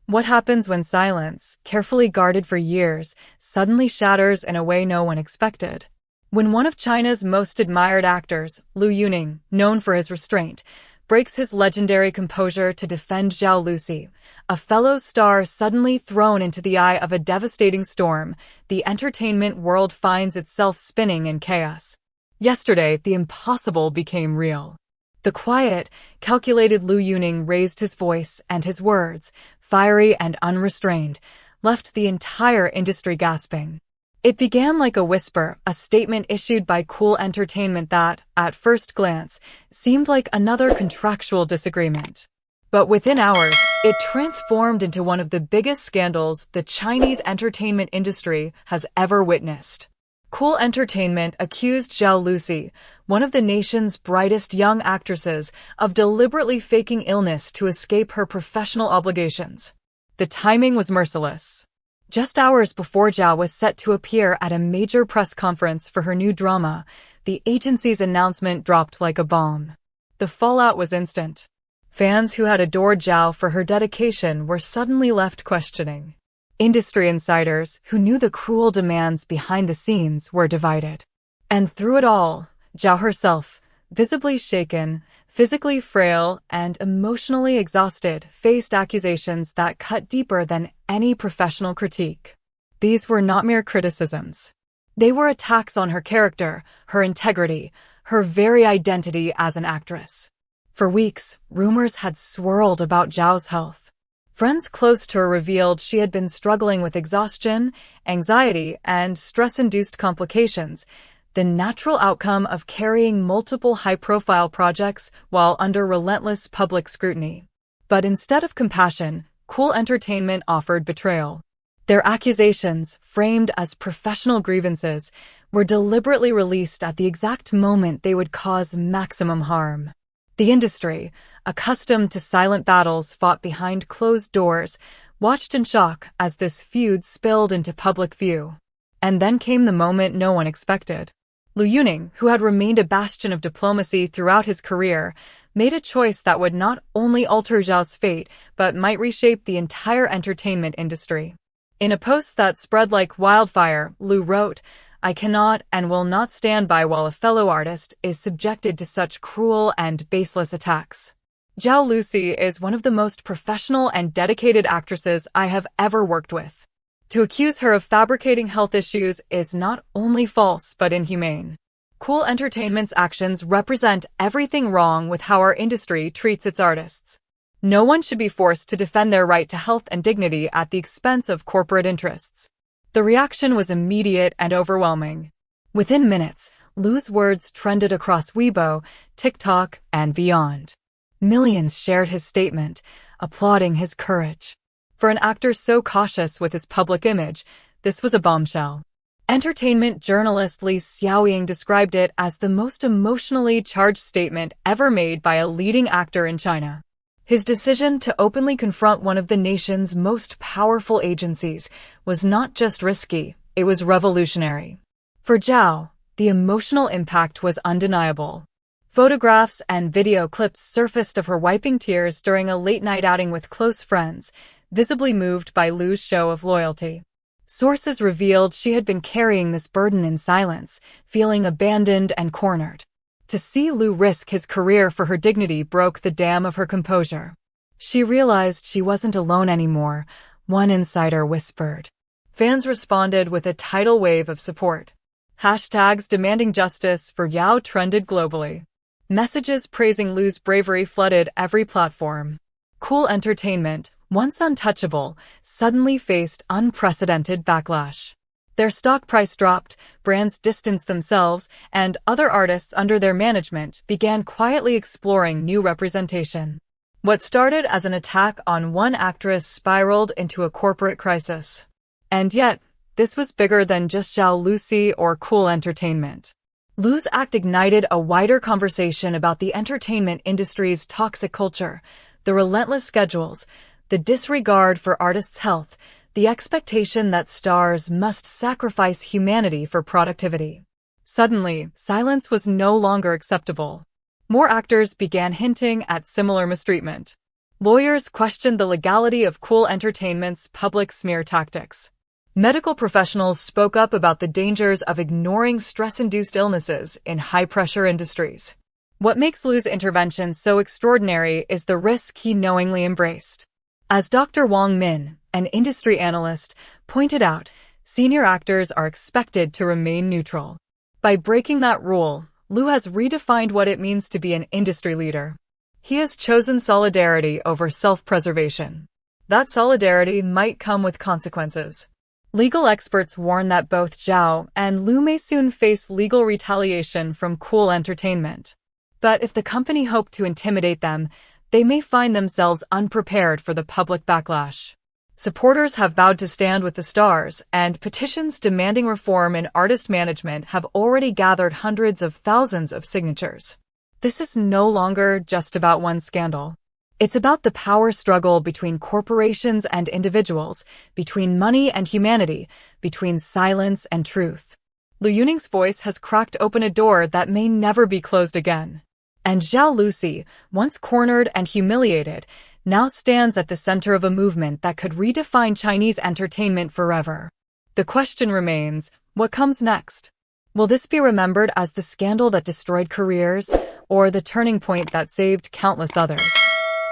What happens when silence, carefully guarded for years, suddenly shatters in a way no one expected? When one of China's most admired actors, Liu Yuning, known for his restraint, breaks his legendary composure to defend Zhao Lusi, a fellow star suddenly thrown into the eye of a devastating storm, the entertainment world finds itself spinning in chaos. Yesterday, the impossible became real. The quiet, calculated Liu Yuning raised his voice, and his words, fiery and unrestrained, left the entire industry gasping. It began like a whisper, a statement issued by Cool Entertainment that, at first glance, seemed like another contractual disagreement. But within hours, it transformed into one of the biggest scandals the Chinese entertainment industry has ever witnessed. Cool Entertainment accused Zhao Lusi, one of the nation's brightest young actresses, of deliberately faking illness to escape her professional obligations. The timing was merciless. Just hours before Zhao was set to appear at a major press conference for her new drama, the agency's announcement dropped like a bomb. The fallout was instant. Fans who had adored Zhao for her dedication were suddenly left questioning. Industry insiders, who knew the cruel demands behind the scenes, were divided. And through it all, Zhao herself, visibly shaken, physically frail, and emotionally exhausted, faced accusations that cut deeper than any professional critique. These were not mere criticisms. They were attacks on her character, her integrity, her very identity as an actress. For weeks, rumors had swirled about Zhao's health. Friends close to her revealed she had been struggling with exhaustion, anxiety, and stress-induced complications, the natural outcome of carrying multiple high-profile projects while under relentless public scrutiny. But instead of compassion, Cool Entertainment offered betrayal. Their accusations, framed as professional grievances, were deliberately released at the exact moment they would cause maximum harm. The industry, accustomed to silent battles fought behind closed doors, watched in shock as this feud spilled into public view. And then came the moment no one expected. Liu Yuning, who had remained a bastion of diplomacy throughout his career, made a choice that would not only alter Zhao's fate, but might reshape the entire entertainment industry. In a post that spread like wildfire, Liu wrote, "I cannot and will not stand by while a fellow artist is subjected to such cruel and baseless attacks. Zhao Lusi is one of the most professional and dedicated actresses I have ever worked with. To accuse her of fabricating health issues is not only false but inhumane. Cool Entertainment's actions represent everything wrong with how our industry treats its artists. No one should be forced to defend their right to health and dignity at the expense of corporate interests." The reaction was immediate and overwhelming. Within minutes, Liu's words trended across Weibo, TikTok, and beyond. Millions shared his statement, applauding his courage. For an actor so cautious with his public image, this was a bombshell. Entertainment journalist Li Xiaoying described it as the most emotionally charged statement ever made by a leading actor in China. His decision to openly confront one of the nation's most powerful agencies was not just risky, it was revolutionary. For Zhao, the emotional impact was undeniable. Photographs and video clips surfaced of her wiping tears during a late-night outing with close friends, visibly moved by Liu's show of loyalty. Sources revealed she had been carrying this burden in silence, feeling abandoned and cornered. To see Liu risk his career for her dignity broke the dam of her composure. She realized she wasn't alone anymore, one insider whispered. Fans responded with a tidal wave of support. Hashtags demanding justice for Zhao trended globally. Messages praising Liu's bravery flooded every platform. Cool Entertainment, once untouchable, suddenly faced unprecedented backlash. Their stock price dropped, brands distanced themselves, and other artists under their management began quietly exploring new representation. What started as an attack on one actress spiraled into a corporate crisis. And yet, this was bigger than just Zhao Lusi or Cool Entertainment. Liu's act ignited a wider conversation about the entertainment industry's toxic culture, the relentless schedules, the disregard for artists' health, the expectation that stars must sacrifice humanity for productivity. Suddenly, silence was no longer acceptable. More actors began hinting at similar mistreatment. Lawyers questioned the legality of Cool Entertainment's public smear tactics. Medical professionals spoke up about the dangers of ignoring stress-induced illnesses in high-pressure industries. What makes Liu's intervention so extraordinary is the risk he knowingly embraced. As Dr. Wang Min, an industry analyst, pointed out, senior actors are expected to remain neutral. By breaking that rule, Liu has redefined what it means to be an industry leader. He has chosen solidarity over self-preservation. That solidarity might come with consequences. Legal experts warn that both Zhao and Liu may soon face legal retaliation from Cool Entertainment. But if the company hoped to intimidate them, they may find themselves unprepared for the public backlash. Supporters have vowed to stand with the stars, and petitions demanding reform in artist management have already gathered hundreds of thousands of signatures. This is no longer just about one scandal. It's about the power struggle between corporations and individuals, between money and humanity, between silence and truth. Liu Yuning's voice has cracked open a door that may never be closed again. And Zhao Lusi, once cornered and humiliated, now stands at the center of a movement that could redefine Chinese entertainment forever. The question remains, what comes next? Will this be remembered as the scandal that destroyed careers, or the turning point that saved countless others?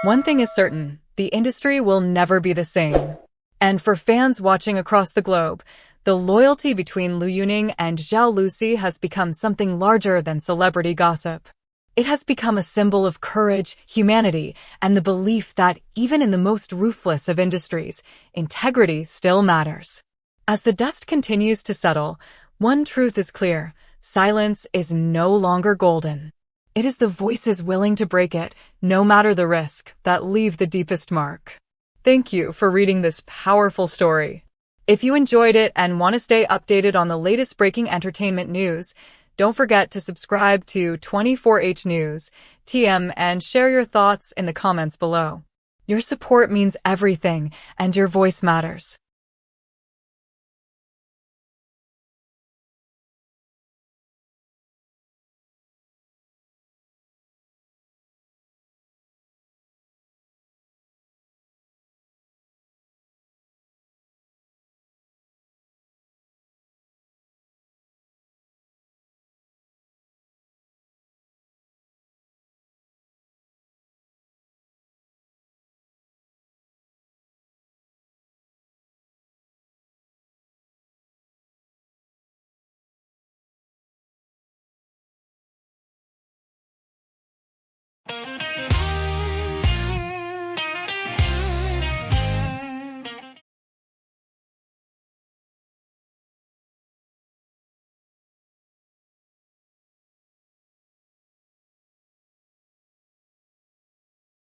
One thing is certain, the industry will never be the same. And for fans watching across the globe, the loyalty between Liu Yuning and Zhao Lusi has become something larger than celebrity gossip. It has become a symbol of courage, humanity, and the belief that even in the most ruthless of industries, integrity still matters. As the dust continues to settle, one truth is clear: silence is no longer golden. It is the voices willing to break it, no matter the risk, that leave the deepest mark. Thank you for reading this powerful story. If you enjoyed it and want to stay updated on the latest breaking entertainment news, don't forget to subscribe to 24H News, TM, and share your thoughts in the comments below. Your support means everything, and your voice matters.